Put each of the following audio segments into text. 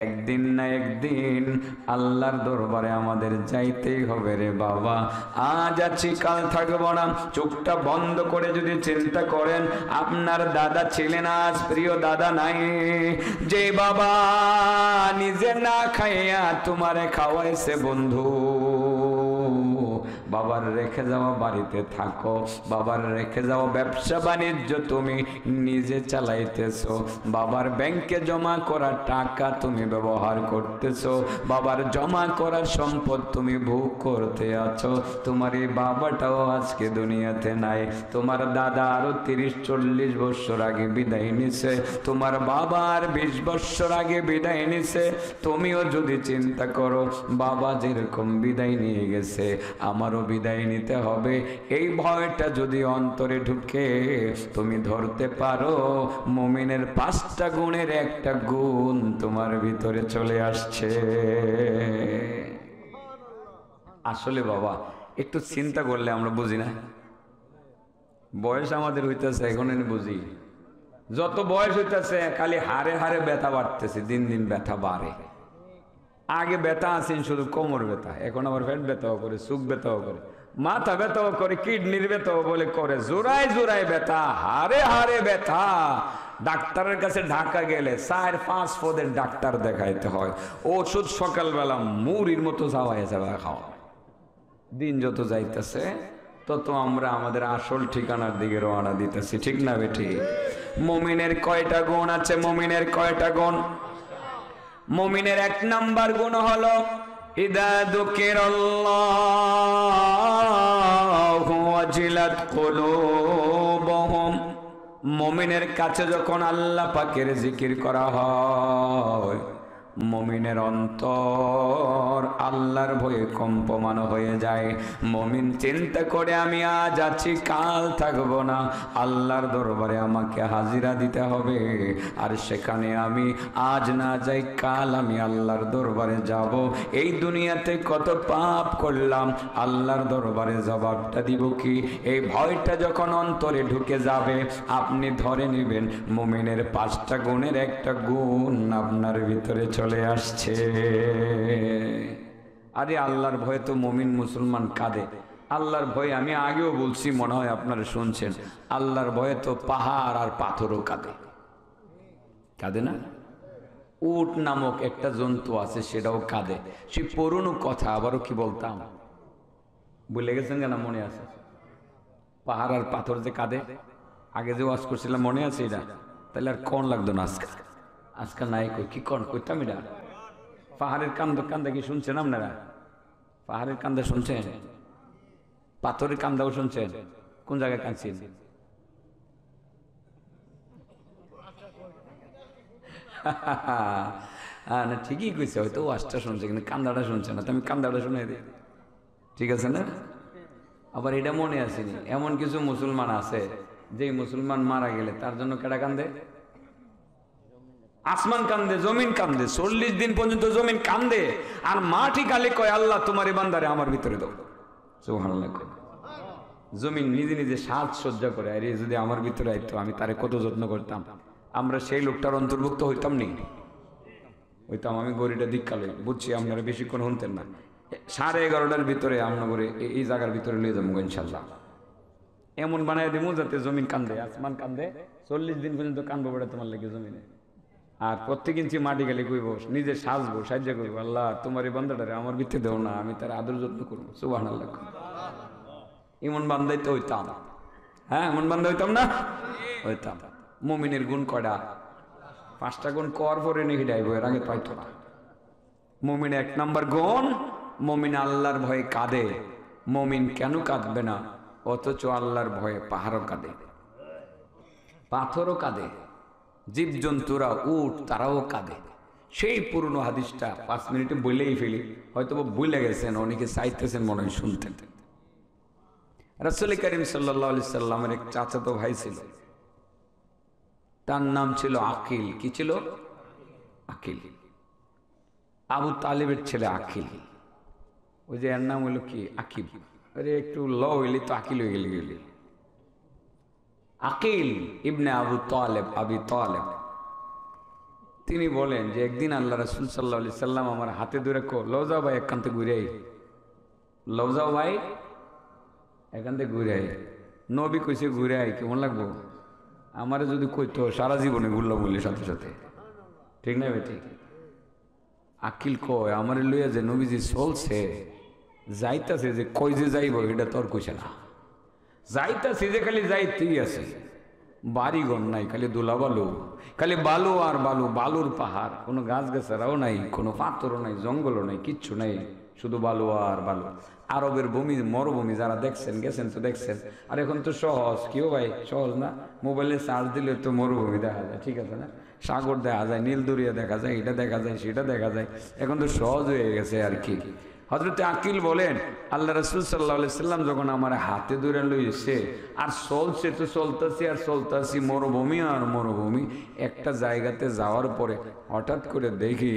একদিন না একদিন আল্লাহর দরবারে আমাদের যাইতেই হবে রে বাবা। আজ আছি কাল থাকবো না। চোখটা বন্ধ করে যদি চিন্তা করেন, আপনার দাদা ছিলেন, আজ প্রিয় দাদা নাই। যে বাবা নিজে না খাইয়া তোমারে খাওয়াইছে বন্ধু, বাবার রেখে যাওয়া বাড়িতে থাকো, বাবার রেখে যাওয়া ব্যবসা বাণিজ্য তুমি নিজে চালাইতেছো, বাবার ব্যাংকে জমা করা টাকা তুমি ব্যবহার করতেছো, বাবার জমা করা সম্পদ তুমি ভোগ করতে আছো। তোমার এই বাবাটাও আজকে দুনিয়াতে নাই। তোমার দাদা আরো 30-40 বছর আগে বিদায় নিছে, তোমার বাবা আর 20 বছর আগে বিদায় নিছে। তুমিও যদি চিন্তা করো, বাবা যেরকম বিদায় নিয়ে গেছে আমারও বিদায় নিতে হবে, এই ভয়টা যদি অন্তরে ঢুকে তুমি ধরতে পারো, মুমিনের 5টা গুণের একটা গুণ তোমার ভিতরে চলে আসছে। আসলে বাবা একটু চিন্তা করলে আমরা বুঝি না, বয়স আমাদের হইতেছে এখন বুঝি, যত বয়স হইতেছে খালি হারে হারে ব্যথা বাড়তেছে, দিন দিন ব্যথা বাড়ে। আগে ব্যথা আছেন শুধু কোমর ব্যথা, এখন আবার পেট ব্যথাও করে, চোখ ব্যথাও করে, মাথা ব্যথাও করে, কিডনির ব্যথাও বলে করে, জোড়ায় জোড়ায় ব্যথা, হারে হারে ব্যথা। ডাক্তারের কাছে ঢাকা গেলে 4-5 পদের ডাক্তার দেখাইতে হয়, ওষুধ সকালবেলা মুড়ির মতো চাওয়াই চাওয়া খাওয়া। দিন যত যাইতেছে তত আমরা আমাদের আসল ঠিকানার দিকে রওনা দিতেছি, ঠিক না বেটি? মুমিনের কয়টা গুণ আছে? মুমিনের কয়টা গুণ? মুমিনের 1 নাম্বার গুণ হলো ইদা যুকিরাল্লাহু ওয়াজিলাত কুলুবুহুম। মুমিনের কাছে যখন আল্লাহ পাকের জিকির করা হয়, মুমিনের অন্তর আল্লাহর ভয়ে কম্পমান হয়ে যায়। মুমিন চিন্তা করে আমি আজ আছি কাল থাকবো না, আল্লাহর দরবারে আমাকে হাজিরা দিতে হবে, আর সেখানে আমি আজ না যাই কাল আমি আল্লাহর দরবারে যাব। এই দুনিয়াতে কত পাপ করলাম, আল্লাহর দরবারে জবাবটা দিব কি? এই ভয়টা যখন অন্তরে ঢুকে যাবে, আপনি ধরে নেবেন মুমিনের 5টা গুণের একটা গুণ আপনার ভিতরে চলে আসছে। আরে আল্লাহর ভয়ে তো মুমিন মুসলমান কাঁদে। আল্লাহর ভয়ে আমি আগেও বলছি, মনে হয় আপনারা শুনছেন, আল্লাহর ভয়ে তো পাহাড় আর পাথরও কাঁদে। কাঁদে না? উট নামক একটা জন্তু আছে, সেটাও কাঁদে। সে পুরনো কথা, আবারও কি বলতাম ভুলে গেছেন কেন? মনে আছে? পাহাড় আর পাথর যে কাঁদে, আগে যে ওয়াজ করছিলাম মনে আছে এটা? তাহলে আর কোন লাগতো না আজকে? আজকে নাই কই কি কোন কইতাম এটা? পাহাড়ের কান্দা কি শুনছেন আপনারা? পাহাড়ের কান্দা শুনছেন? পাথরের কান্দাও শুনছেন? কোন জায়গায় কাঁদছেন? না ঠিকই কইছে, হয়তো ওয়াজটা শুনছে কিন্তু কান্দাটা শুনছে না, তো আমি কান্দাটা শুনে দিই, ঠিক আছে না? আবার এটা মনে আসেনি, এমন কিছু মুসলমান আছে যে মুসলমান মারা গেলে তার জন্য কেডা কান্দে? আসমান কান্দে, জমিন কান্দে, 40 দিন পর্যন্ত জমিন কান্দে, আর মাটি খালি কয় আল্লাহ তোমার বান্দারে আমার ভিতরে দাও। সুবহানাল্লাহ। জমিন নিজে নিজে সাজ সজ্জা করে, আরে যদি আমার ভিতরে আইতো আমি তারে কত যত্ন করতাম। আমরা সেই লোকটার অন্তর্ভুক্ত হইতাম নি? হইতাম। আমি গড়িটা দিককালে বুঝছি, আপনারা বেশিক্ষণ শুনতেন না। 11:30টার ভিতরে আমরা করে এই জায়গার ভিতরে নিয়ে যাবো ইনশাল্লাহ। এমন বানাই দেবো যাতে জমিন কান্দে, আসমান কান্দে, 40 দিন পর্যন্ত কান্দবো বেড়া তোমার লেগে জমিনে। আর প্রত্যেক ইঞ্চি মাটি গেলে কইব, নিজে সাজবো, সাহায্য করবো, আল্লাহ তোমার এই বান্দাটারে আমার ভিতরে দেও না, আমি তার আদর যত্ন করবো। সুবহানাল্লাহ। এমন বান্দাই তো হইতাম। হ্যাঁ, এমন বান্দা হইতাম না? হইতাম। মুমিনের গুণ কয়টা? 5টা গুণ কর পরে নাকি ডাইব, এর আগে পাইতো না। মুমিন 1 নাম্বার গুণ, মুমিন আল্লাহর ভয়ে কাঁদে। মুমিন কেন কাঁদবে না? অথচ আল্লাহর ভয়ে পাহাড়ও কাঁদে, পাথরও কাঁদে, জীবজন্তুরা, উট, তারাও কাঁদে। সেই পুরনো হাদিসটা 5 মিনিটে বলেই ফেলি, হয়তো ভুলে গেছেন, অনেকে চাইতেছেন মনে হয় শুনতেন। রাসূল করিম সাল্লাল্লাহু আলাইহি সাল্লামের এক চাচাতো ভাই ছিল, তার নাম ছিল আকিল। কি ছিল? আকিল। আবু তালেবের ছেলে আকিল। ওই যে এর নাম হলো কি? আকিব। আরে একটু ল হইলি তো আকিল হয়ে গেলি। আকিল ইবনে আবু তালেব, আবি তালেব। তিনি বলেন যে একদিন আল্লাহ রাসূল সাল্লাল্লাহু আলাইহি সাল্লাম আমার হাতে ধরে লও যাও ভাই একান্তে ঘুরে আই, লও যাও ভাই একান্তে ঘুরে আই। নবী কইছে ঘুরে আই কেমন লাগবো? আমারে যদি কইতো সারা জীবনে ঘুরলাম বললে সাথে সাথে, ঠিক না ভাই? ঠিক। আকিল কয় আমারে লইয়া যে নবীজি চলছে, যাইতাছে যে কই যে যাইব এটা তোর কইছে না, যাইতাছে যে খালি যাইতেই আছে, বাড়িঘর নাই, খালি দুলা বালু, খালি বালু আর বালু, বালুর পাহাড়, কোনো গাছ গাছারাও নাই, কোনো পাথরও নাই, জঙ্গলও নাই, কিচ্ছু নাই, শুধু বালু আর বালু। আরবের ভূমি মরুভূমি যারা দেখছেন গেছেন তো দেখছেন। আর এখন তো সহজ, কেউ ভাই সহজ না, মোবাইলে চার্জ দিলে তো মরুভূমি দেখা যায়, ঠিক আছে না? সাগর দেখা যায়, নীল দরিয়া দেখা যায়, এটা দেখা যায়, সেটা দেখা যায়, এখন তো সহজ হয়ে গেছে আর কি। হযরত আকিল বলেন আল্লাহ রাসূল সাল্লাল্লাহু আলাইহি সাল্লাম যখন আমার হাতে ধরে লইছে আর চলছে তো চলতেছি আর চলতেছি, মরুভূমি আর মরুভূমি, একটা জায়গাতে যাওয়ার পরে হঠাৎ করে দেখি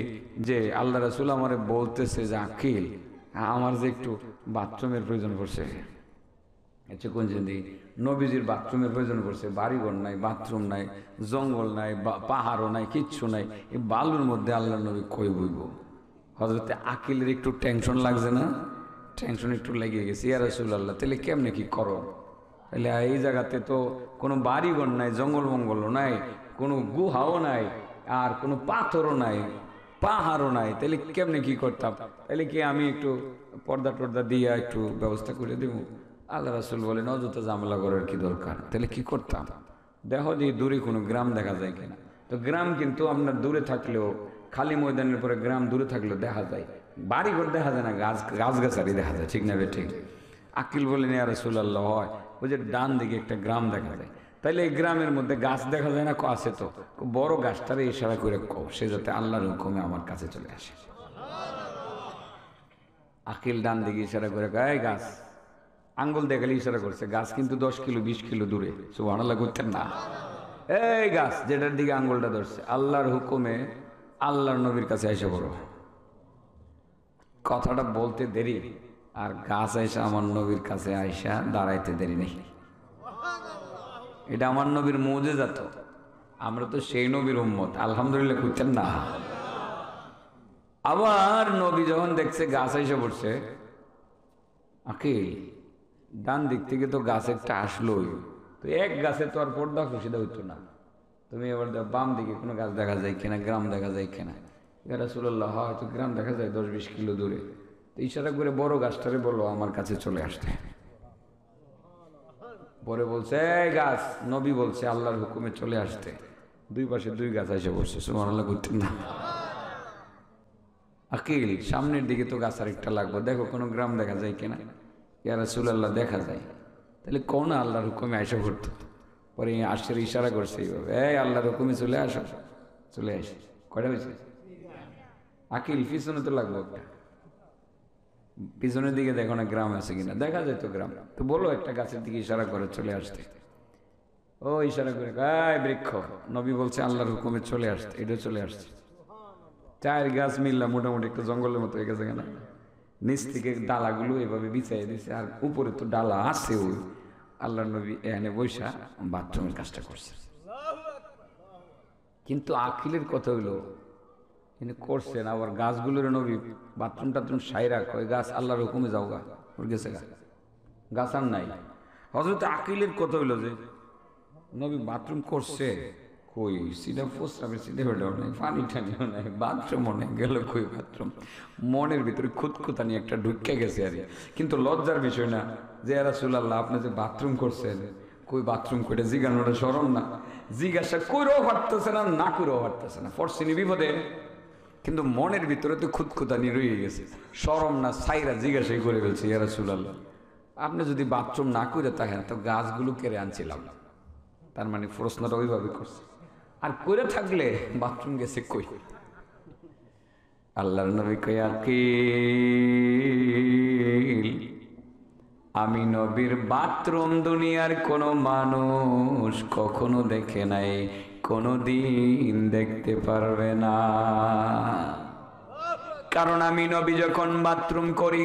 যে আল্লাহ রাসূল আমারে বলতেছে যে আকিল আমার যে একটু বাথরুমের প্রয়োজন পড়ছে। আচ্ছা কোন জিনিস? নবীজির বাথরুমের প্রয়োজন পড়ছে, বাড়িঘর নাই, বাথরুম নাই, জঙ্গল নাই, পাহাড়ও নাই, কিচ্ছু নাই, এই বালুর মধ্যে আল্লাহ নবী কই বইব? হযরতে আকিলের একটু টেনশন লাগছে না? টেনশন একটু লেগে গেছে, ইয়া রাসূলুল্লাহ তাহলে কেমনে কি করো? তাহলে এই জায়গাতে তো কোনো বাড়িঘর নাই, জঙ্গল মঙ্গলও নাই, কোনো গুহাও নাই, আর কোনো পাথরও নাই, পাহাড়ও নাই, তাহলে কেমনে কি করতাম? তাহলে কি আমি একটু পর্দা টর্দা দিয়ে একটু ব্যবস্থা করে দেব? আল্লাহ রাসূল বলেন অযথা ঝামেলা করার কি দরকার? তাহলে কি করতাম? দেখো যে দূরে কোনো গ্রাম দেখা যায় কিনা। তো গ্রাম কিন্তু আপনার দূরে থাকলেও, খালি ময়দানের পরে গ্রাম দূরে থাকলেও দেখা যায়, বাড়িঘর দেখা যায় না, গাছগাছালি দেখা যায়, ঠিক না বে? ঠিক। আকিল বলেন ইয়া রাসূলুল্লাহ হয় ওই যে ডান দিকে একটা গ্রাম দেখা যায়, তাইলে এই গ্রামের মধ্যে গাছ দেখা যায় না? আছে তো, বড় গাছটারে ইশারা করে কও সে যাতে আল্লাহর হুকুমে আমার কাছে চলে আসে। আকিল ডান দিকে ইশারা করে কয় এই গাছ, আঙ্গুল দেখালে ইশারা করছে, গাছ কিন্তু 10 কিলো 20 কিলো দূরে, সুবহানাল্লাহ করতেন না? এই গাছ যেটার দিকে আঙ্গুলটা ধরছে, আল্লাহর হুকুমে আল্লাহর নবীর কাছে এসে পড়ো। কথাটা বলতে দেরি আর গাছ আইসা আমার নবীর কাছে আইসা দাঁড়াইতে দেরি নেই। এটা আমার নবীর মুজিজা। তো আমরা তো সেই নবীর উম্মত, আলহামদুলিল্লাহ করতেন না? আবার নবী যখন দেখছে গাছ এসে পড়ছে, আকিল ডান দিক থেকে তো গাছ একটা আসলোই, তো এক গাছে তো আর পর্দা খুশিদা হইতো না, তুমি এবার বাম দিকে কোনো গাছ দেখা যায় কিনা, গ্রাম দেখা যায় কিনা? ইয়া রাসূলুল্লাহ হয়তো গ্রাম দেখা যায় 10-20 কিলো দূরে। তো ইশারা করে বড় গাছটারে বলো আমার কাছে চলে আসতে। পরে বলছে এই গাছ, নবী বলছে আল্লাহর হুকুমে চলে আসতে, দুই পাশে দুই গাছ এসে বসছে, সুবহানাল্লাহ করতেন না? আকিল সামনের দিকে তো গাছ আর একটা লাগবে, দেখো কোনো গ্রাম দেখা যায় কিনা। ইয়া রাসূলুল্লাহ দেখা যায়, তাহলে কোন আল্লাহর হুকুমে এসে পড়তো। পরে আশের ইশারা করছে এইভাবে, এই আল্লাহর হুকুমে চলে আসো, চলে আসে। কয়টা হয়েছে? আকিল পিছনে তো লাগলো একটা, পিছনের দিকে দেখো না গ্রাম আছে কিনা, দেখা যায় তো গ্রাম, তো বলো একটা গাছের দিকে ইশারা করে চলে আসতে। ও ইশারা করে এই বৃক্ষ, নবী বলছে আল্লাহর হুকুমে চলে আসতে, এটা চলে আসছে। 4 গাছ মিললা মোটামুটি একটা জঙ্গলের মতো হয়ে গেছে কেনা, নিচ থেকে ডালাগুলো এভাবে বিছাই দিছে, আর উপরে তো ডালা আছে, ওই আল্লাহ নবী এখানে বৈশা বাথরুমের কাজটা করছে। কিন্তু আকিলের কথা হইলো তিনি করছেন, আবার গাছগুলোর নবী বাথরুম টাথরুম সাইরা কয় গাছ আল্লাহর হুকুমে যাও গা, ওর গেছে গা, গাছ আর নাই। হযরত আকিলের কথা হইলো যে নবী বাথরুম করছে, কই সিধা প্রস্রাবের সিধে বেটাও নাই, পানি টানিও নাই, বাথরুমও নেই, গেল কই বাথরুম? মনের ভিতরে খুঁতখুতানি একটা ঢুকে গেছে আর। কিন্তু লজ্জার বিষয় না যে ইয়া রাসূলুল্লাহ আপনি যে বাথরুম করছেন, কই বাথরুম করে জিজ্ঞানোটা শরম না? জিজ্ঞাসা কইরেও পারতেছে না, না কইরেও পারতেছে না, পড়ছিনি বিপদে। কিন্তু মনের ভিতরে তো খুঁতখুতানি রয়ে গেছে, শরম না সাইরা জিজ্ঞাসাই করে ফেলছে, ইয়া রাসূলুল্লাহ আপনি যদি বাথরুম না করে থাকেন তো গাছগুলো কেড়ে আনছিলাম। তার মানে প্রশ্নটা ওইভাবে করছে, আর করে থাকলে বাথরুম গেছে কই? আল্লাহর নবী কয় আকিল আমি নবীর বাথরুম দুনিয়ার কোনো মানুষ কখনো দেখে নাই, কোনোদিন দেখতে পারবে না। কারণ আমি নবী যখন বাথরুম করি,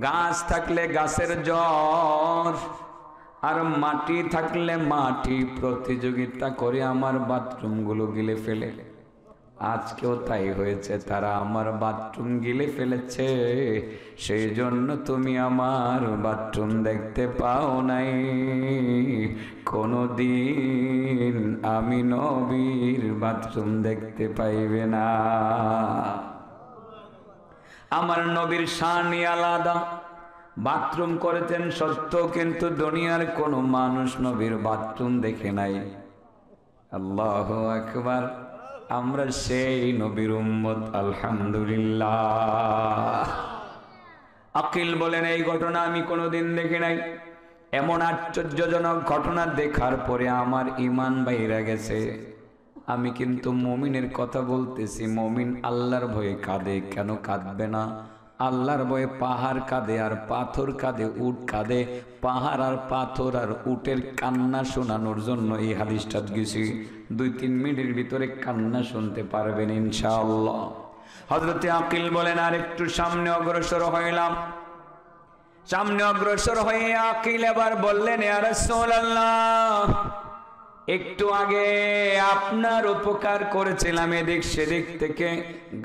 গাছ থাকলে গাছের জ্বর, আর মাটি থাকলে মাটি প্রতিযোগিতা করে আমার বাথরুমগুলো গিলে ফেলে। আজকেও তাই হয়েছে, তারা আমার বাথরুম গিলে ফেলেছে, সেই জন্য তুমি আমার বাথরুম দেখতে পাও নাই। কোনদিন আমি নবীর বাথরুম দেখতে পাইবে না। আমার নবীর শানই আলাদা। বাথরুম করেছেন সত্য, কিন্তু দুনিয়ার কোনো মানুষ নবীর বাথরুম দেখে নাই। আল্লাহু আকবার। আমরা সেই নবীর উম্মত, আলহামদুলিল্লাহ। আকিল বলেন, এই ঘটনা আমি কোনোদিন দেখি নাই। এমন আশ্চর্যজনক ঘটনা দেখার পরে আমার ঈমান বাইরে গেছে। আমি কিন্তু মুমিনের কথা বলতেছি। মুমিন আল্লাহর ভয়ে কাঁদে, কেন কাঁদবে না? আল্লাহর ভয়ে পাহাড় কাঁদে আর পাথর কাঁদে, উট কাঁদে। পাহাড় আর পাথর আর উটের কান্না শোনানোর জন্য এই হাদিসটা গেছি। 2-3 মিনিটের ভিতরে কান্না শুনতে পারবেন ইনশাআল্লাহ। হযরতে আকিল বলেন, আর একটু সামনে অগ্রসর হইলাম। সামনে অগ্রসর হয়ে আকিল এবার বললেন, ইয়া রাসূলুল্লাহ, একটু আগে আপনার উপকার করেছিলাম, এদিক সেদিক থেকে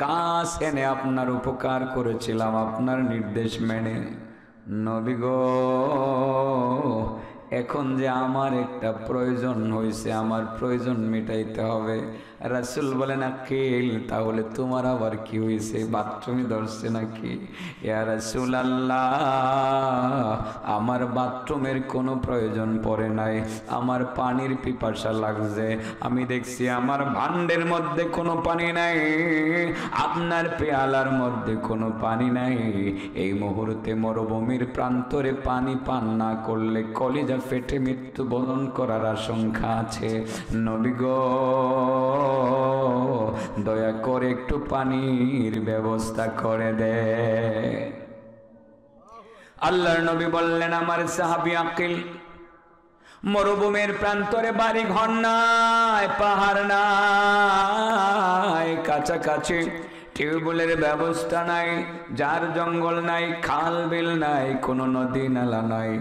গাছ এনে আপনার উপকার করেছিলাম আপনার নির্দেশ মেনে। নবী গো, এখন যে আমার একটা প্রয়োজন হয়েছে, আমার প্রয়োজন মেটাইতে হবে। রাসূল বলেন, আকিল, তাহলে তোমার আবার কি হয়েছে? বাথরুমে ধরছে নাকি? ইয়া রাসূলুল্লাহ, আমার বাথরুমের কোনো প্রয়োজন পড়ে নাই, আমার পানির পিপাসা লাগছে। আমি দেখছি আমার ভান্ডের মধ্যে কোনো পানি নাই, আপনার পেয়ালার মধ্যে কোনো পানি নাই। এই মুহূর্তে মরুভূমির প্রান্তরে পানি পান না করলে কলিজা ফেটে মৃত্যুবরণ করার আশঙ্কা আছে। নবী গো, দয়া করে একটু পানির ব্যবস্থা করে দে। আল্লাহর নবী বললেন, আমার সাহাবী আকিল, মরুভূমির প্রান্তরে বাড়ি ঘর নাই, পাহাড় নাই, কাছাকাছি টিউবওয়েলের ব্যবস্থা নাই, যার জঙ্গল নাই, খাল বিল নাই, কোনো নদী নালা নাই,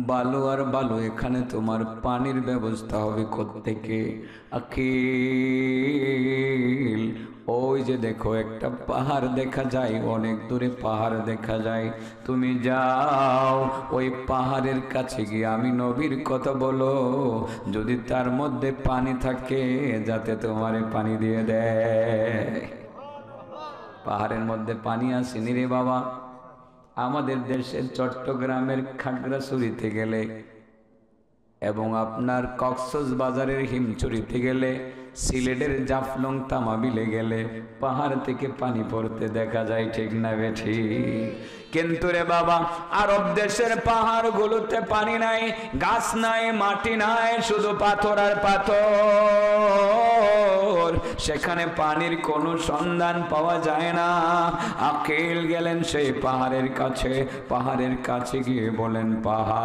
বালু আর বালু। এখানে তোমার পানির ব্যবস্থা হবে কোত্থেকে? আকিল, ওই যে দেখো একটা পাহাড় দেখা যায়, অনেক দূরে পাহাড় দেখা যায়, তুমি যাও ওই পাহাড়ের কাছে গিয়ে আমি নবীর কথা বলো, যদি তার মধ্যে পানি থাকে যাতে তোমারে পানি দিয়ে দেয়। পাহাড়ের মধ্যে পানি আসেনি রে বাবা। আমাদের দেশের চট্টগ্রামের খাগড়াছড়িতে গেলে এবং আপনার কক্সবাজারের হিমচুরিতে গেলে, সিলেটের জাফলং তামাবিলে গেলে পাহাড় থেকে পানি পড়তে দেখা যায়, ঠিক না বেঠি? কিন্তু রে বাবা, আরব দেশের পাহাড় গুলোতে পানি নাই, গাছ নাই, মাটি নাই, শুধু পাথর আর পাথর। সেখানে পানির কোনো সন্ধান পাওয়া যায় না। আকিল গেলেন সেই পাহাড়ের কাছে। পাহাড়ের কাছে গিয়ে বলেন, পাহাড়,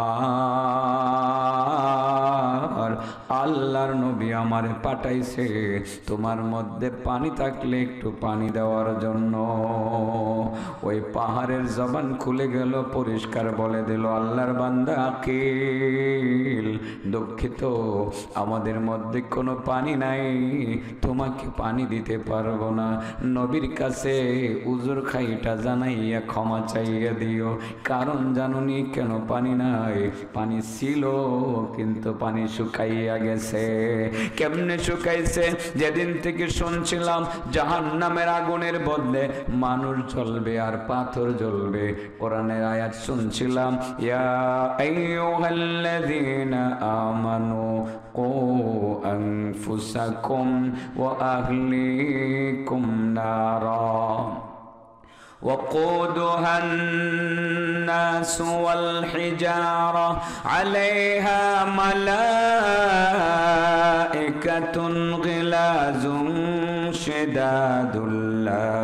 আল্লাহর নবী আমারে পাঠাইছে তোমার মধ্যে পানি থাকলে একটু পানি দেওয়ার জন্য। ওই পাহাড়ের জবান খুলে গেল, পরিষ্কার বলে দিল, আল্লাহর বান্দা আকিল, দুঃখিত, আমাদের মধ্যে কোনো পানি নাই, তোমাকে পানি দিতে পারবো না। নবীর কাছে উজুর খাইটা জানাইয়া ক্ষমা চাইয়া দিও, কারণ জানুনি কেন পানি নাই? পানি ছিল কিন্তু পানি শুকাইয়া গেছে। কেমনে শুকাইছে? যেদিন থেকে শুনছিলাম জাহান্নামের আগুনের বদলে মানুষ জ্বলবে আর পাথর জ্বলবে, কোরআনের আয়াত শুনছিলাম, ইয়া আইয়ুহাল্লাযীনা আমানু কু আনফুসাকুম ওয়া আহলিকুম নারা وقودها الناس والحجارة عليها ملائكة غلاظ شداد لا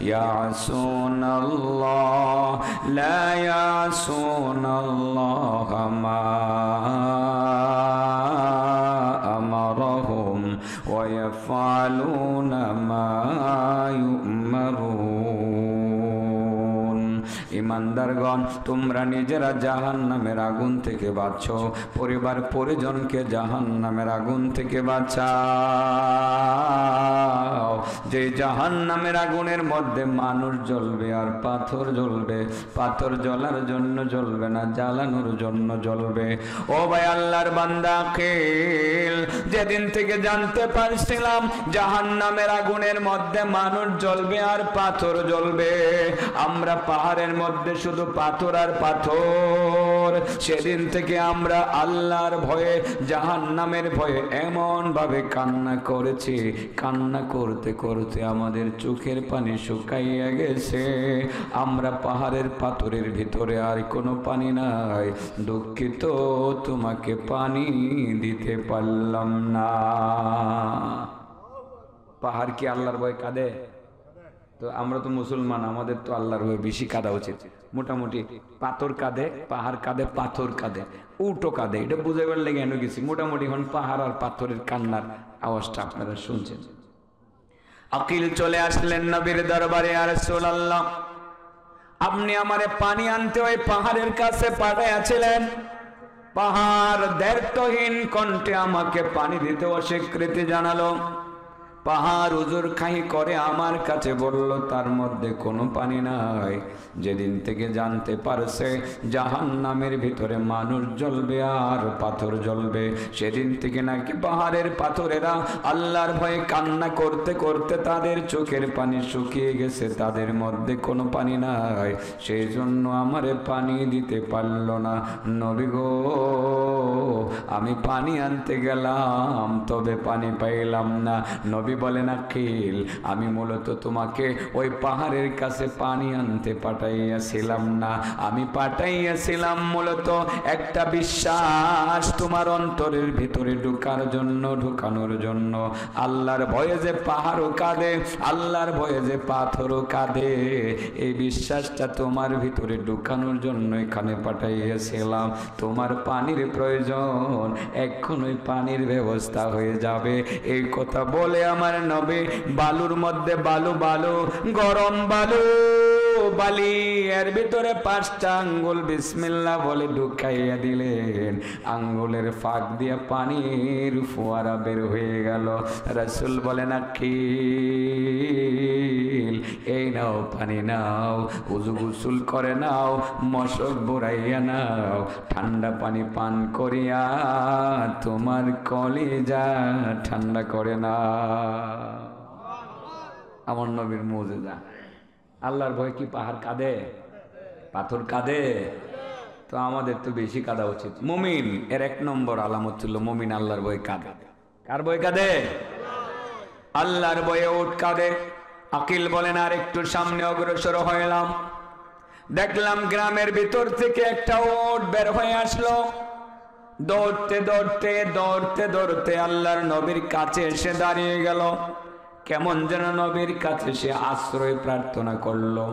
يعصون الله ما أمرهم ويفعلون ما يؤمرون ইমানদারগণ তোমরা নিজেরা জাহান্নামের আগুন থেকে বাঁচো, পরিবার পরিজনকে জাহান্নামের আগুন থেকে বাঁচাও। যে জাহান্নামের আগুনের মধ্যে মানুষ জ্বলবে আর পাথর জ্বলবে, পাথর জ্বলার জন্য জ্বলবে না, জ্বালানোর জন্য জ্বলবে। ও ভাই আল্লাহর বান্দা আকিল, যেদিন থেকে জানতে পারছিলাম জাহান্নামের আগুনের মধ্যে মানুষ জ্বলবে আর পাথর জ্বলবে, আমরা পাহাড়ের মধ্যে শুধু পাথর আর পাথর, সেদিন থেকে আমরা আল্লাহর ভয়ে জাহান্নামের ভয়ে এমন ভাবে কান্না করেছি, কান্না করতে করতে আমাদের চোখের পানি শুকাইয়া গেছে। আমরা পাহাড়ের পাথরের ভিতরে আর কোনো পানি নাই, দুঃখিত তোমাকে পানি দিতে পারলাম না। পাহাড় কি আল্লাহর ভয় কাঁদে? তো আমরা তো মুসলমান, আমাদের তো আল্লাহর ভয় বেশি কাঁদা উচিত। মোটামুটি পাথর কাঁদে, পাহাড় কাঁদে, পাথর কাঁদে, উল্টো কাঁদে, এটা বুঝাবার লেগে এনে গেছি। মোটামুটি এখন পাহাড় আর পাথরের কান্নার আওয়াজটা আপনারা শুনছেন। আকিল চলে আসলেন নবীর দরবারে, আর রাসূলুল্লাহ আপনি আমারে পানি আনতে ওই পাহাড়ের কাছে পাঠাইয়াছিলেন। পাহাড় দ্ব্যর্থহীন কণ্ঠে আমাকে পানি দিতে অস্বীকৃতি জানালো। পাহাড় উজুর খাই করে আমার কাছে বলল তার মধ্যে কোনো পানি নাই। যেদিন থেকে জানতে পারছে জাহান্নামের ভিতরে মানুষ জ্বলবে আর পাথর জ্বলবে, সেদিন থেকে নাকি পাহাড়ের পাথরেরা আল্লাহর ভয়ে কান্না করতে করতে তাদের চোখের পানি শুকিয়ে গেছে, তাদের মধ্যে কোনো পানি নাই, সেই জন্য আমারে পানি দিতে পারল না। নবী গো, আমি পানি আনতে গেলাম তবে পানি পাইলাম না। নবী বলেন আকিল, আমি মূলত তোমাকে ওই পাহাড়ের কাছে পানি আনতে পাঠাইয়াছিলাম না, আমি পাঠাইয়াছিলাম মূলত একটা বিশ্বাস তোমার অন্তরের ভিতরে ঢুকানোর জন্য। আল্লাহর ভয়ে যে পাহাড়ও কাঁদে, আল্লাহর ভয়ে যে পাথরও কাঁদে, এই বিশ্বাসটা তোমার ভিতরে ঢুকানোর জন্য এখানে পাঠাইয়াছিলাম। তোমার পানির প্রয়োজন, এখন ওই পানির ব্যবস্থা হয়ে যাবে। এই কথা বলে আমার নবী বালুর মধ্যে বালু গরম বালি এর ভিতরে 5টা আঙ্গুল বিসমিল্লাহ বলে ঢুকাইয়া দিলেন। আঙ্গুলের ফাঁক দিয়ে পানির ফোয়ারা বের হয়ে গেল। রাসূল বলেন আকিল, এই নাও পানি নাও, উযু গোসল করে নাও, মশক বুড়াইয়া নাও, ঠান্ডা পানি পান করিয়া তোমার কলিজা ঠান্ডা করে না। আমার নবীর মুজিজা। আল্লাহর ভয় কি পাহাড় কাঁদে, পাথর কাঁদে? তো আমাদের তো বেশি কাঁদা উচিত। মুমিন এর 1 নম্বর আলামত ছিল মুমিন আল্লাহর ভয় কাঁদে। কার ভয় কাঁদে? আল্লাহর ভয়ে উঠ কাঁদে। আকিল বলেন আর একটু সামনে অগ্রসর হইলাম, দেখলাম গ্রামের ভিতর থেকে একটা উট বের হয়ে আসলো। দৌড়তে দৌড়তে দৌড়তে দৌড়তে আল্লাহর নবীর কাছে এসে দাঁড়িয়ে গেল। কেমন যেন নবীর কাছে সে আশ্রয় প্রার্থনা করলো।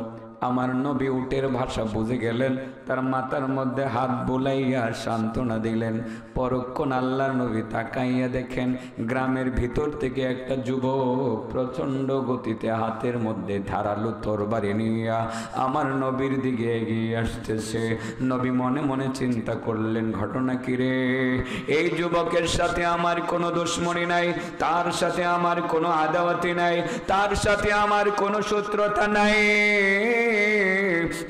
আমার নবী উটের ভাষা বুঝে গেলেন, তার মাথার মধ্যে হাত বুলাইয়া সান্ত্বনা দিলেন। পরক্ষণ আল্লাহর নবী তাকাইয়া দেখেন গ্রামের ভিতর থেকে একটা যুবক প্রচন্ড গতিতে হাতের মধ্যে ধারালো তরবারি নিয়া আমার নবীর দিকে এগিয়ে আসতেছে। নবী মনে মনে চিন্তা করলেন, ঘটনা কি রে? এই যুবকের সাথে আমার কোনো দুশমনি নাই, তার সাথে আমার কোনো আদাওয়াতি নাই, তার সাথে আমার কোনো শত্রুতা নাই,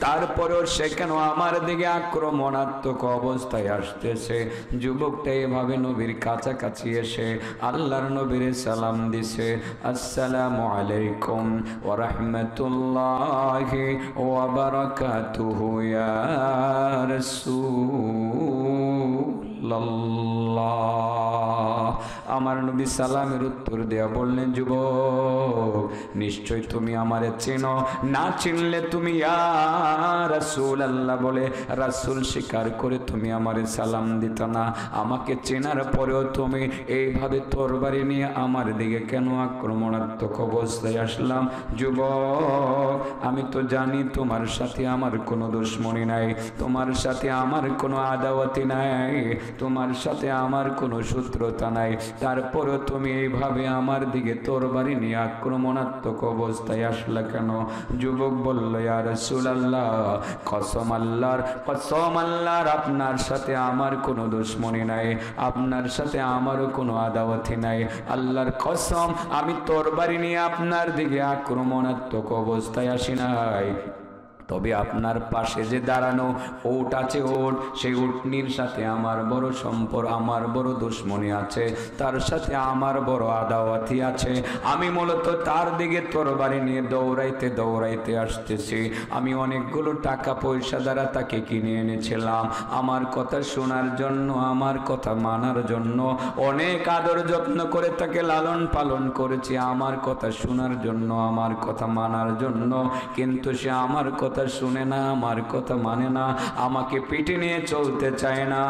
তারপরেও সে কেন আমার দিকে আক্রমণাত্মক অবস্থায় আসতেছে? যুবকটা এভাবে নবীর কাছাকাছি এসে আল্লাহর নবীর সালাম দিছে, আসসালামু আলাইকুম ওয়া রাহমাতুল্লাহি ওয়া বারাকাতুহু ইয়া রাসূলুল্লাহ। আমার নবী সালামের উত্তর দেয়া বললেন, যুবক নিশ্চয় তুমি আমারে চেনো, না চিনলে তুমি ইয়া রাসূলুল্লাহ বলে রাসূল স্বীকার করে তুমি আমারে সালাম দিত না। আমাকে চেনার পরেও তুমি এইভাবে তরবারি নিয়ে আমার দিকে কেন আক্রমণাত্মক অবস্থায় আসলাম? যুবক আমি তো জানি তোমার সাথে আমার কোনো দুশমনি নাই, তোমার সাথে আমার কোনো আদাওয়াতি নাই, তোমার সাথে আমার কোনো শত্রুতা নাই, তারপরে তুমি এইভাবে আমার দিকে তরবারি নিয়ে আক্রমণাত্মক অবস্থায় আসলা কেন? যুবক বলল, ইয়া রাসূলুল্লাহ, কসম আল্লাহর, আপনার সাথে আমার কোনো দুশমনি নাই, আপনার সাথে আমারও কোনো আদাওয়াতি নাই। আল্লাহর কসম, আমি তরবারি নিয়ে আপনার দিকে আক্রমণাত্মক অবস্থায় আসি নাই। তবে আপনার পাশে যে দাঁড়ানো উট আছে, উট, সেই উটনির সাথে আমার বড় সম্পর্ক, আমার বড় দুশমনি আছে, তার সাথে আমার বড় আদাওয়াতি আছে। আমি মূলত তার দিকে তরবারি নিয়ে দৌড়াইতে আসতেছি। আমি অনেকগুলো টাকা পয়সা দ্বারা তাকে কিনে এনেছিলাম আমার কথা শোনার জন্য, আমার কথা মানার জন্য। অনেক আদর যত্ন করে তাকে লালন পালন করেছি আমার কথা শোনার জন্য, আমার কথা মানার জন্য। কিন্তু সে আমার কথা শুনে না, আমার কথা মানে না, আমাকে পিঠে নিয়ে চলতে চায় না।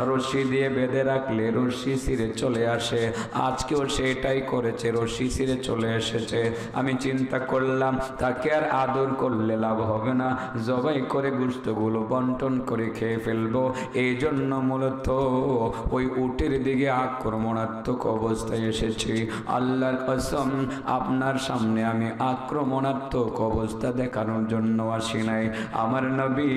রশি দিয়ে বেঁধে রাখলে রশি ছিঁড়ে চলে আসে। আজকেও সেটাই করেছে, রশি ছিঁড়ে চলে এসেছে। আমি চিন্তা করলাম তাকে আর আদর করলে লাভ হবে না, জবাই করে গোশতগুলো বন্টন করে খেয়ে ফেলবো। এই জন্য মূলত ওই উটের দিকে আক্রমণাত্মক অবস্থায় এসেছি। আল্লাহর কসম, আপনার সামনে আমি আক্রমণাত্মক অবস্থা দেখানোর জন্য আসি নাই। আমার নবী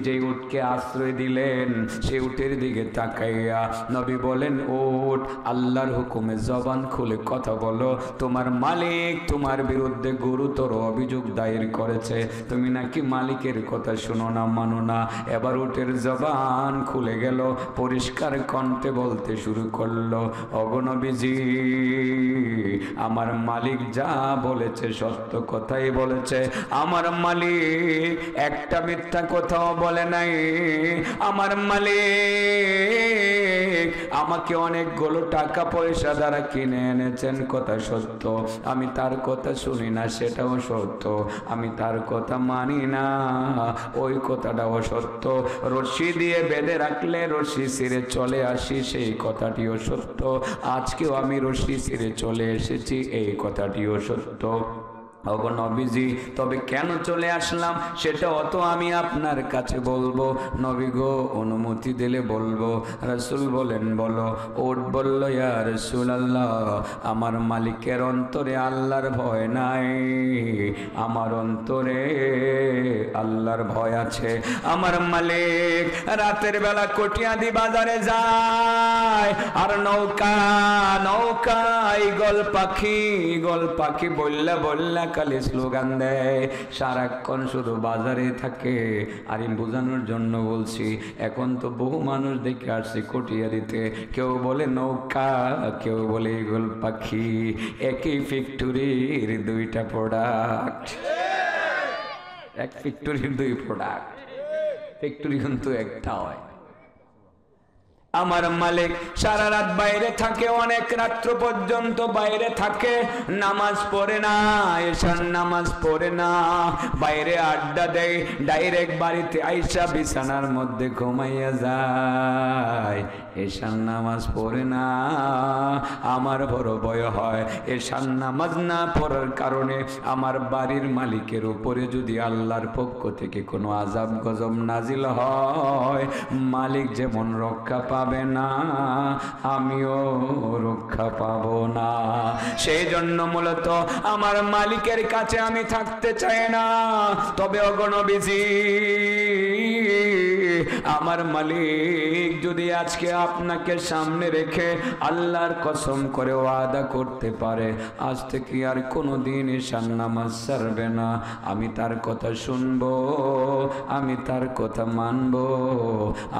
যে উটকে আশ্রয় দিলেন, সেই উটের দিকে তাকাইয়া নবী বলেন, উট, আল্লাহর হুকুমে জবান খুলে কথা বলো। তোমার মালিক তোমার বিরুদ্ধে গুরুতর অভিযোগ দায়ের করেছে, তুমি নাকি মালিকের কথা শুনো না, মানো না। এবার উটের জবান খুলে গেল, পরিষ্কার কণ্ঠে বলতে শুরু করলো, ওগো নবীজি, আমার মালিক যা বলেছে সত্য কথাই বলেছে। আমার মালিক একটা মিথ্যা কথাও বলে নাই। আমার মালিক আমাকে অনেকগুলো টাকা পয়সা দ্বারা কিনে এনেছেন, কথা সত্য। আমি তার কথা শুনি না, সেটাও সত্য। আমি তার কথা মানি না, ওই কথাটাও সত্য। রশি দিয়ে বেঁধে রাখলে রশি ছিঁড়ে চলে আসি, সেই কথাটিও সত্য। আজকেও আমি রশি ছিঁড়ে চলে এসেছি, এই কথাটিও সত্য। ওগো নবীজি, তবে কেন চলে আসলাম সেটা অত আমি আপনার কাছে বলবো। নবী গো, অনুমতি দিলে বলবো। রাসূল বলেন, বলো। উট বলল, ইয়া রাসূলুল্লাহ, আমার মালিকের অন্তরে আল্লাহর ভয় নাই, আমার অন্তরে আল্লাহর ভয় আছে। আমার মালিক রাতের বেলা কটিয়াদি বাজারে যায়, আর নৌকায় গল পাখি বললা কালে স্লোগান দেয়, সারাক্ষণ শুধু বাজারে থাকে। আর আমি বোঝানোর জন্য বলছি, এখন তো বহু মানুষ দেখে আসছে কটিয়াদিতে, কেউ বলে নৌকা, কেউ বলে ঈগল পাখি। একই ফ্যাক্টরির দুইটা প্রোডাক্ট, এক ফ্যাক্টরির দুই প্রোডাক্ট, ফ্যাক্টরি কিন্তু একটা হয়। আমার মালিক সারা রাত বাইরে থাকে, অনেক রাত্র পর্যন্ত বাইরে থাকে, নামাজ পড়ে না, এশার নামাজ পড়ে না, বাইরে আড্ডা দেয়, ডাইরেক্ট বাড়িতে আইসা বিছানার মধ্যে ঘুমাইয়া যায়, এশার নামাজ পড়ে না। আমার বড় ভয় হয়, এশার নামাজ না পড়ার কারণে আমার বাড়ির মালিকের উপরে যদি আল্লাহর পক্ষ থেকে কোনো আযাব গজব নাজিল হয়, মালিক যেমন রক্ষা পাবে না, আমিও রক্ষা পাবো না। সেই জন্য মূলত আমার মালিকের কাছে আমি থাকতে চাই না। তবে ওগো নবীজি, আমার মালিক যদি আজকে আপনাকে সামনে রেখে আল্লাহর কসম করে ওয়াদা করতে পারে, আজ থেকে আর কোনোদিন এশার নামাজ ছাড়বে না, আমি তার কথা শুনবো, আমি তার কথা মানবো,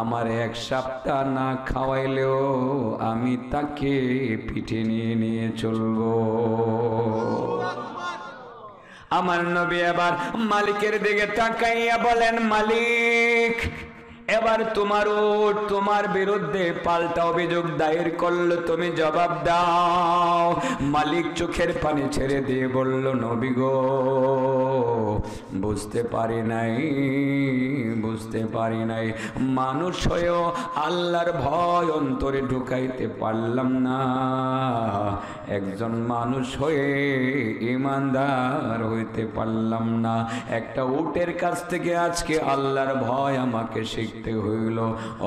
আমার এক সপ্তাহ না খাওয়াইলেও আমি তাকে পিঠে নিয়ে চলবো। আমার নবী এবার মালিকের দিকে তাকাইয়া বলেন, মালিক, এবার তোমার উট তোমার বিরুদ্ধে পাল্টা অভিযোগ দায়ের করলো, তুমি জবাব দাও। মালিক চোখের পানি ছেড়ে দিয়ে বলল, নবী গো, বুঝতে পারি নাই, মানুষ হয়েও আল্লাহর ভয় অন্তরে ঢুকাইতে পারলাম না। একজন মানুষ হয়ে ঈমানদার হইতে পারলাম না। একটা উটের কাছ থেকে আজকে আল্লাহর ভয় আমাকে শিখতে হইল।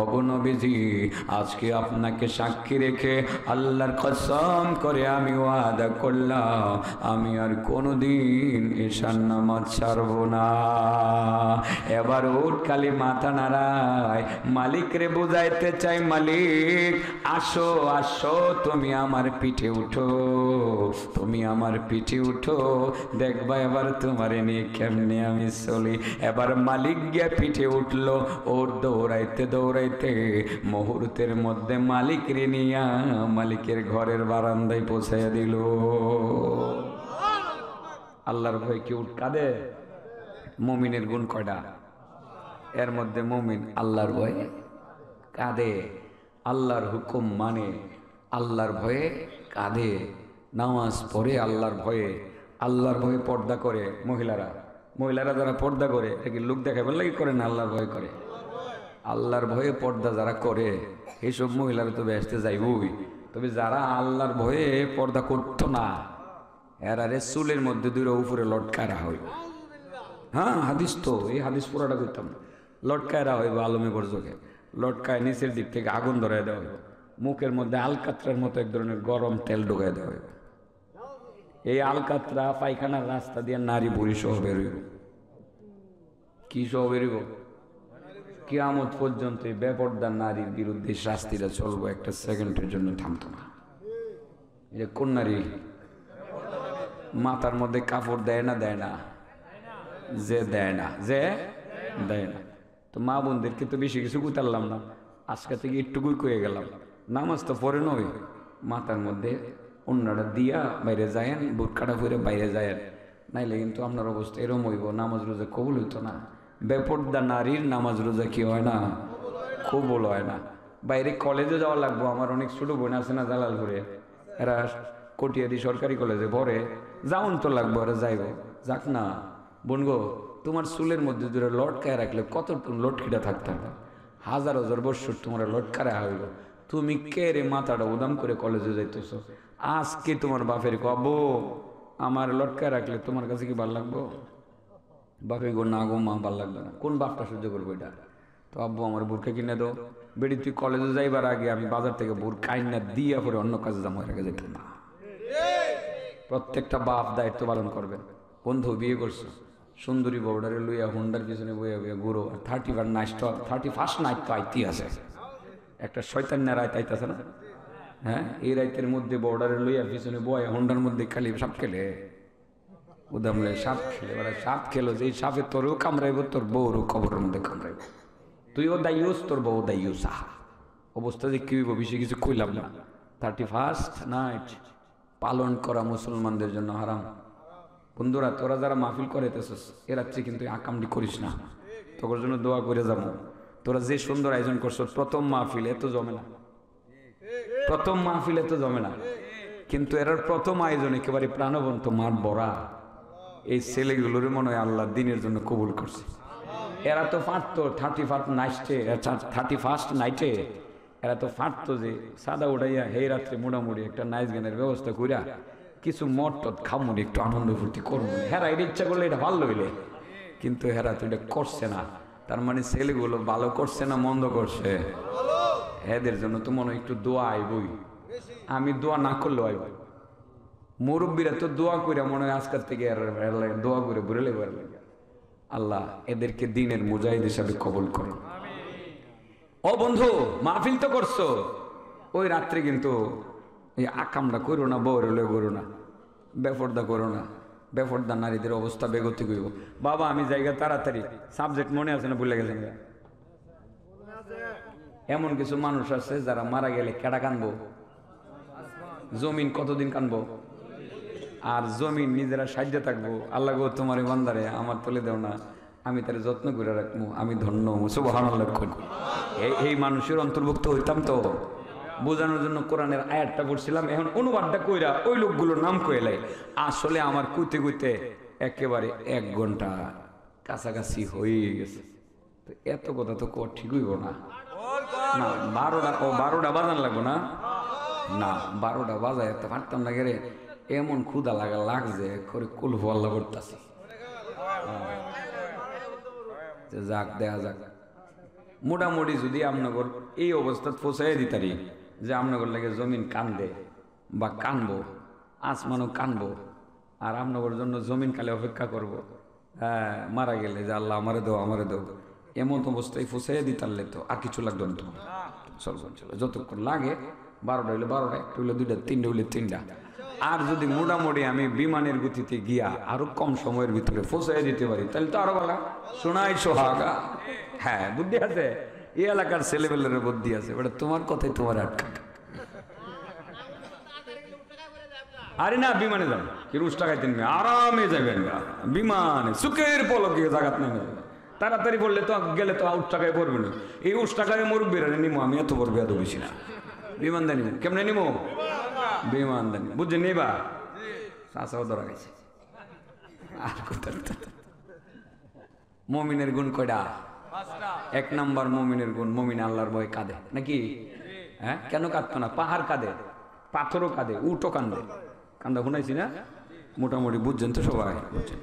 ওগো নবীজি, আজকে আপনাকে সাক্ষী রেখে আল্লাহর কসম করে আমি ওয়াদা করলাম আমি আর কোনোদিন ঈশান নামাজ ছাড়ব না। এবার উট খালি মাথা নাড়ায়, মালিক রে বুঝাইতে চাই, মালিক আসো আসো, তুমি আমার পিঠে উঠো, তুমি আমার পিঠে উঠো, দেখবা এবার তোমারে নিয়ে কেমনে আমি চলি। এবার মালিক গিয়া পিঠে উঠলো, ওর দৌড়াইতে দৌড়াইতে মুহূর্তের মধ্যে মালিক রে নিয়া মালিকের ঘরের বারান্দায় পৌঁছাইয়া দিল। আল্লাহর ভয় কি উঠ কাঁদে? মুমিনের গুণ কয়টা? এর মধ্যে মুমিন আল্লাহর ভয়ে কাঁদে, আল্লাহর হুকুম মানে, আল্লাহর ভয়ে কাঁদে, নামাজ পড়ে আল্লাহর ভয়ে, আল্লাহর ভয়ে পর্দা করে। মহিলারা যারা পর্দা করে এটা লোক দেখাবার লাগে করে না, আল্লাহর ভয় করে। আল্লাহর ভয়ে পর্দা যারা করে এইসব মহিলারা তো বেহেশতে যাইবই। তবে যারা আল্লাহর ভয়ে পর্দা করতো না এরারে চুলের মধ্যে দুইটা উপরে লটকায় রাখা হইব। হ্যাঁ, হাদিস তো, এই হাদিস পুরাটা করতাম। লটকায় রাখা হইব আলমে বর্জকে, লটকায় নিচের দিক থেকে আগুন ধরাই দেওয়া হইব, মুখের মধ্যে আলকাতরার মতো এক ধরনের গরম তেল ঢুকাই দেওয়া হইব। এই আলকাতরা পায়খানার রাস্তা দিয়ে নারী বুড়ি সহ বেরোইব। কি সহ বেরোইব? কিয়ামত পর্যন্ত এই বেপর্দা নারীর বিরুদ্ধে শাস্তিটা চলবো, একটা সেকেন্ডের জন্য থামতো না। যে কোন নারী মাথার মধ্যে কাপড় দেয় না? দেয় না, যে দেয় না, যে দেয় না। তো মা বোনদেরকে তো বেশি কিছু কুতারলাম না, আজকে থেকে একটুকুই কয়ে গেলাম, নামাজ তো পরে নয়, মাথার মধ্যে অন্যটা দিয়া বাইরে যায়েন, বুটকাটা ফুরে বাইরে যায়েন, নাইলে কিন্তু আপনার অবস্থা এরম হইব, নামাজ রোজা কবুল হইতো না। বেপর্দা নারীর নামাজ রোজা কি হয় না? কবুল হয় না। বাইরে কলেজে যাওয়া লাগবো, আমার অনেক ছোট বোন আছে না জালালপুরে, এরা কটিয়াদি সরকারি কলেজে পড়ে, যাওন তো লাগবো, এরা যাইব, যাক না। বোন গো, তোমার চুলের মধ্যে যদি লটকায় রাখলে কত লটকিটা থাকতাম, হাজার হাজার বছর তোমার লটকারে হইব। তুমি কে রে মাথাটা উদাম করে কলেজে যাইতেছ? আজকে তোমার বাপের কব আমার লটকায় রাখলে তোমার কাছে কি ভাল লাগবো? বাপে গো না গো মা, ভাল লাগবে না। কোন বাপটা সহ্য করবো এটা? তো আব্বু আমার বুরকা কিনে দো। বেড়ি তুই কলেজে যাইবার আগে আমি বাজার থেকে বুরকা আইনা দিয়া পরে অন্য কাজে যাবো, এর আগে যেতাম না। প্রত্যেকটা বাপ দায়িত্ব পালন করবেন। বন্ধু বিয়ে করছো, সুন্দরী বউডারে লইয়া হুন্ডার পিছনে বইয়া বইয়া ঘুরো, 31 নাইট তো আইতি আছে, একটা শয়তান্যা রাত আইতাছে না? হ্যাঁ, এই রাইতের মধ্যে বর্ডারে লইয়া পিছনে বয় হুন্ডার মধ্যে খালি সাপ খেলে উদামলে সাপ খেলে, এবার সাপ খেলো, যে সাপে তোরও কামড়াইব, তোর বউরও কবরের মধ্যে কামড়াইব, তুইও দায়ুস, তোর বউ দায়ুস। অবস্থা যে কি হইব বেশি কিছু কইলাম না। 31 নাইট পালন করা মুসলমানদের জন্য হারাম। বন্ধুরা, তোরা যারা মাহফিল করাইতেছিস এ রাত্রে কিন্তু আকামটি করিস না, তোর জন্য দোয়া করে যাবো। তোরা যে সুন্দর আয়োজন করছো, প্রথম মাহফিল এত জমে না, প্রথম মাহফিল এত জমে না, কিন্তু এর প্রথম আয়োজন একেবারে প্রাণবন্ত, মাঠ ভরা। এই ছেলেগুলোর মনে হয় আল্লাহ দিনের জন্য কবুল করছে। এরা তো ফাটতো 31 নাইটে, এরা তো ফাটতো যে সাদা উঠাইয়া হে রাত্রে মোটামুটি একটা নাইচ গানের ব্যবস্থা করিয়া কিছু মদ টদ খামুনি, একটু আনন্দ ফুর্তি করবো। হেরা এর ইচ্ছা করলে এটা ভালো হইলে, কিন্তু হেরা তো এটা করছে না। তার মানে ছেলেগুলো ভালো করছে না মন্দ করছে? এদের জন্য তো মনে হয় একটু দোয়া আইবই। আমি দোয়া না করলেও আইব। মুরব্বীরা তো দোয়া করে মনে হয় আজকের থেকে দোয়া করে বুড়ে লেগে আল্লাহ এদেরকে দিনের মুজাহিদ হিসাবে কবুল করুন। ও বন্ধু, মাহফিল তো করছো, ওই রাত্রে কিন্তু এই আকামটা করো না, বউরে লয়ে করো না, বেপর্দা করো না। বেপর্দা নারীদের অবস্থা বেগতি কইব। বাবা আমি জায়গা তাড়াতাড়ি, সাবজেক্ট মনে আছে না ভুলে গেছেন? এমন কিছু মানুষ আছে যারা মারা গেলে কেডা কানবো? জমিন কতদিন কানবো? আর জমিন নিজেরা সাহায্য থাকবো, আল্লাহ গো তোমার বান্দারে আমার তলে দেও না, আমি তার যত্ন করে রাখবো, আমি ধন্য সুবহানাল্লাহ। এই মানুষের অন্তর্ভুক্ত হইতাম তো বোঝানোর জন্য কোরআনের আয়াতটা পড়ছিলাম। এখন অনুবাদটা কইরা ওই লোকগুলোর নাম কইলাই, আসলে আমার কইতে কইতে একেবারে 1 ঘন্টা কাছাকাছি হয়ে গেছে। তো এত কথা তো ঠিক হইব না, না 12টা বাজান লাগবো না, না 12টা বাজায় একটা পারতাম না গেলে এমন ক্ষুধা লাগছে করে কুলফু আল্লাহ করতেছি। যাক দেখা যাক মোটামুটি যদি আপনার এই অবস্থা পৌঁছাই দিতারি যে আপনার লাগে জমিন কান্দে বা কানবো, আসমানও কানবো, আর আপনার জন্য জমিন কালে অপেক্ষা করব। হ্যাঁ, মারা গেলে যে আল্লাহ আমারে দেও আমারে দেও, এমন অবস্থায় পৌঁছাই দিতারলে তো আর কিছু লাগতো না। চল যতক্ষণ লাগে 12টা হইলে 12টা, 1টা হইলে 2টা, 3টা হইলে 3টা। আর যদি মোটামুটি আমি বিমানের গতিতে গিয়া আরো কম সময়ের ভিতরে পৌঁছাই দিতে পারি তাহলে তো আরো ভালো। শোনাই সোহাগা, হ্যাঁ বুদ্ধি আছে, এই এলাকার ছেলেবেলের বুদ্ধি আছে, ওটা তোমার কথাই তোমার আটকা। আরে না বিমানে যান কি রুশ টাকাইতেন, আরামে যাবেন বিমানে, সুখের পলকে জাগাত নেমে যাবেন। তাড়াতাড়ি বললে তো গেলে তো উঠ টাকায় পড়বে না, এই উঠ টাকায় মুরব্বীরা নিমো, আমি এত বড় বেয়াদ বেশি না। বিমান দানি কেমনে নিমো, বিমান দানি বুঝছেন নিবা চাষাও ধরা গেছে। আর কোথায় মমিনের গুণ কয়টা? 1 নাম্বার মমিনের গুণ, মমিন আল্লাহর ভয় কাঁদে নাকি? হ্যাঁ, কেন কাঁদতো না? পাহাড় কাঁদে, পাথরও কাঁদে, উটও কান্দে, কান্দা শুনাইছি না? মোটামুটি বুঝছেন তো সবাই? বুঝছেন।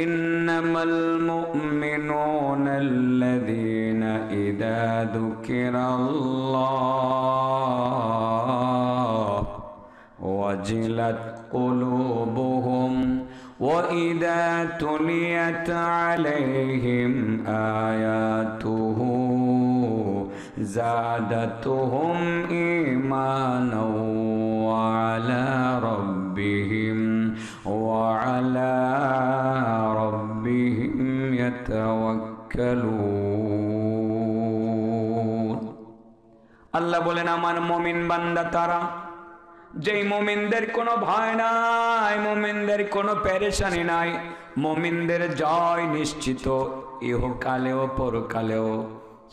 ইন্নামাল মুমিনুনা আল্লাযীনা ইযা যুকিরাল্লাহ ওয়াজিলাত কুলুবুহুম وَإِذَا تُلِيَتْ عَلَيْهِمْ آيَاتُهُ زَادَتْهُمْ إِيمَانًا وَعَلَى رَبِّهِمْ يَتَوَكَّلُونَ। আল্লাহ বলেন আমার মুমিন বান্দা তারা যেই মুমিনদের কোনো ভয় নাই, মুমিনদের কোনো পেরেশানি নাই, মুমিনদের জয় নিশ্চিত ইহকালেও পরকালেও।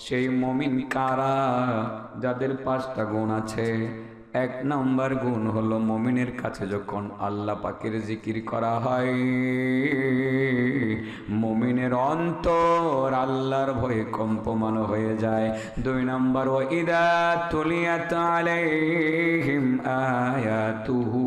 সেই মুমিন কারা? যাদের 5টা গুণ আছে। 1 নম্বর গুণ হলো মুমিনের কাছে যখন আল্লাহ পাকের জিকির করা হয়, মুমিনের অন্তর আল্লাহর ভয়ে কম্পমান হয়ে যায়। 2 নম্বর ওয়াইদা তুলিয়াত আলাইহিম আয়াতুহু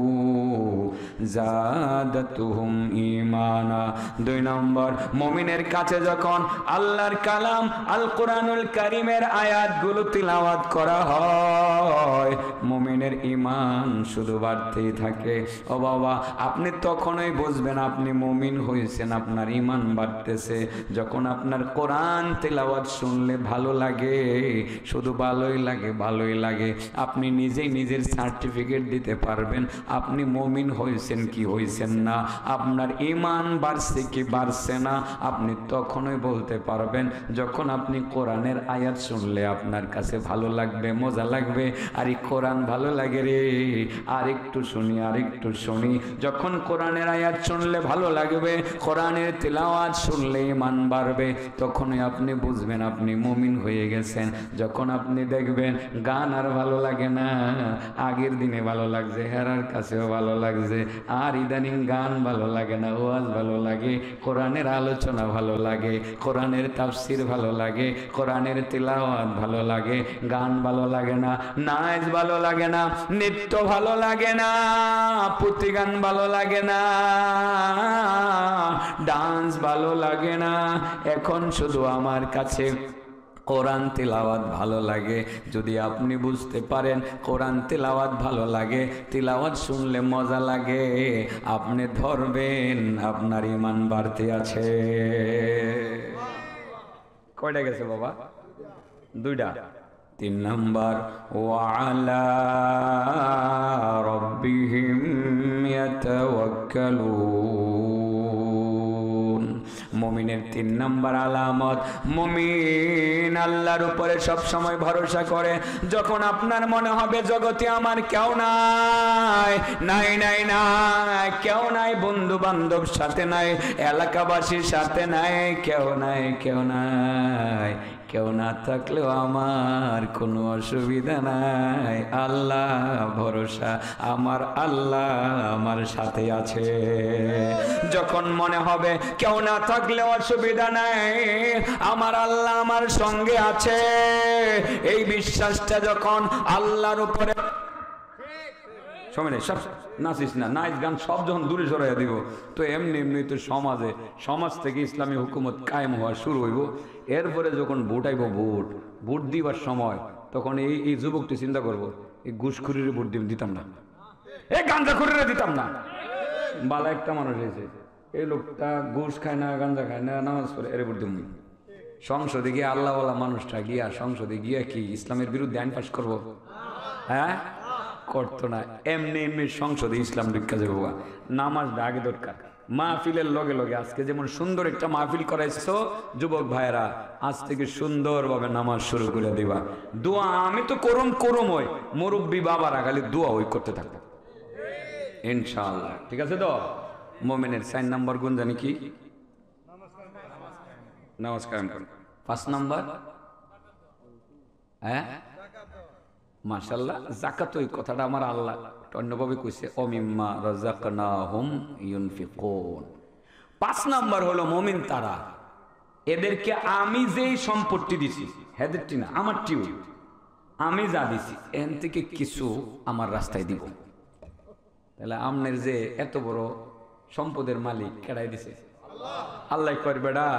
জাদাতুহুম ঈমানা। 2 নম্বর মুমিনের কাছে যখন আল্লাহর কালাম আল কোরআনুল কারীমের আয়াতগুলো তিলাওয়াত করা হয়, মুমিনের ঈমান শুধু বাড়তেই থাকে। ও বাবা, আপনি তখনই বুঝবেন আপনি মুমিন হয়েছেন, আপনার ঈমান বাড়তেছে যখন আপনার কোরআন তিলাওয়াত শুনলে ভালো লাগে, শুধু ভালোই লাগে, ভালোই লাগে। আপনি নিজেই নিজের সার্টিফিকেট দিতে পারবেন আপনি মুমিন হয়েছেন কি হয়েছেন না, আপনার ঈমান বাড়ছে কি বাড়ছে না আপনি তখনই বলতে পারবেন যখন আপনি কোরআনের আয়াত শুনলে আপনার কাছে ভালো লাগবে, মজা লাগবে। আর এই কোরআন ভালো লাগে রে, আর একটু শুনি, আর একটু শুনি। যখন কোরআনের আয়াত শুনলে ভালো লাগবে, কোরআনের তিলাওয়াত শুনলে ঈমান বাড়বে, তখনই আপনি বুঝবেন আপনি মুমিন হয়ে গেছেন। যখন আপনি দেখবেন গান আর ভালো লাগে না, আগের দিনে ভালো লাগছে, হেরার কাছেও ভালো লাগছে, আর ইদানিং গান ভালো লাগে না, ওয়াজ ভালো লাগে, কোরআনের আলোচনা ভালো লাগে, কোরআনের তাফসির ভালো লাগে, কোরআনের তিলাওয়াত ভালো লাগে, গান ভালো লাগে না, নাচ ভালো লাগে না, নৃত্য ভালো লাগে না, পুঁথি গান ভালো লাগে না, ডান্স ভালো লাগে না। এখন শুধু আমার কাছে কোরআন তিলাওয়াত ভালো লাগে। যদি আপনি বুঝতে পারেন কোরআন তিলাওয়াত ভালো লাগে, তিলাওয়াত শুনলে মজা লাগে, আপনি ধরবেন আপনার ঈমান বাড়তে আছে। কয়টা গেছে বাবা? 2টা। 3 নম্বর ওয়ালা রাব্বিহিম ইয়াতাওয়াক্কালুন। মুমিনের 3 নম্বর আলামত, মুমিন আল্লাহর উপরে সব সময় ভরসা করে। যখন আপনার মনে হবে জগতে আমার কেউ নাই, নাই নাই নাই, কেউ নাই, বন্ধু বান্ধব সাথে নাই, এলাকাবাসীর সাথে নাই, কেউ নাই, কেউ নাই, কেউ না থাকলেও আমার কোনো অসুবিধা নাই, আল্লাহ ভরসা, আমার আল্লাহ আমার সাথে আছে। যখন মনে হবে কেউ না থাকলেও অসুবিধা নাই, আমার আল্লাহ আমার সঙ্গে আছে, এই বিশ্বাসটা যখন আল্লাহর উপরে সময় নেই, সব নাচিস না, নাচ গান সব যখন দূরে সরাইয়া দিব, তো এমনি এমনি তো সমাজ থেকে ইসলামী হুকুমত কায়েম হওয়া শুরু হইব। এরপরে যখন ভোট আইব, ভোট দিবার সময় তখন এই যুবকটি চিন্তা করবো, এই ঘুষখুরির ভোট দিতাম না, এই গাঞ্জাখুরিরে দিতাম না। বালা একটা মানুষ হয়েছে, এই লোকটা ঘুষ খায় না, গাঞ্জা খায় না, নামাজ পড়ে, এর ভোট দিব। সংসদে গিয়ে আল্লাহওয়ালা মানুষটা গিয়া সংসদে গিয়া কি ইসলামের বিরুদ্ধে আইন পাস করবো? হ্যাঁ, করতো না। এমনি এমনি সংসদে ইসলাম ঢুকা যাবো। নামাজটা আগে দরকার। মাহফিলের লগে লগে আজকে যেমন সুন্দর একটা মাহফিল করাইছো যুবক ভাইয়েরা, আজ থেকে সুন্দরভাবে নামাজ শুরু করে দিবা। দোয়া আমি তো করম ওই মুরব্বী বাবারা খালি দোয়া ওই করতে থাকবো ইনশাআল্লাহ। ঠিক আছে তো? মোমেনের 4 নম্বর গুণ জানি কি? নামাজ কায়েম করুন। 5 নম্বর, হ্যাঁ মাশাআল্লাহ, যাকাত। ওই কথাটা আমার আল্লাহ অন্যভাবে কইছে, অমিম্মা রাযাকনাহুম ইউনফিকুন। 5 নম্বর হলো মুমিন তারা, এদেরকে আমি যেই সম্পত্তি দিছি, হেদেরটি না, আমারটিও, আমি যা দিছি এন থেকে কিছু আমার রাস্তায় দিব। তাহলে আমনের যে এত বড় সম্পদের মালিক কেডাই দিছে? আল্লাহ কর বেড়া,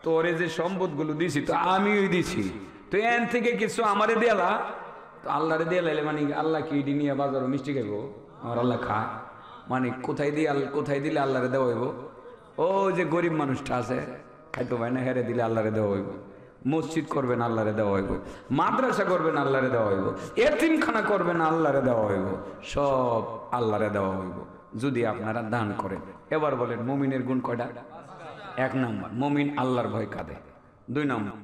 তোরে যে সম্পদগুলো দিছি তো আমিই দিছি, তো এন থেকে কিছু আমারে দেলা, তো আল্লাহরে দিয়ে লাইলে মানে আল্লাহ কি ইডি নিয়ে বাজারও মিষ্টি খাইব? আমার আল্লাহ খায় মানে কোথায় দিলে আল্লাহরে দেওয়া হইব? ও যে গরিব মানুষটা আছে খাইতো ভাই না, হেরে দিলে আল্লাহরে দেওয়া হইব। মসজিদ করবেন আল্লাহরে দেওয়া হইব, মাদ্রাসা করবেন আল্লাহরে দেওয়া হইব, এতিমখানা করবেন আল্লাহরে দেওয়া হইব, সব আল্লাহরে দেওয়া হইব যদি আপনারা দান করেন। এবার বলেন মুমিনের গুণ কয়টা? 1 নম্বর, মুমিন আল্লাহর ভয় কাঁদে। 2 নম্বর,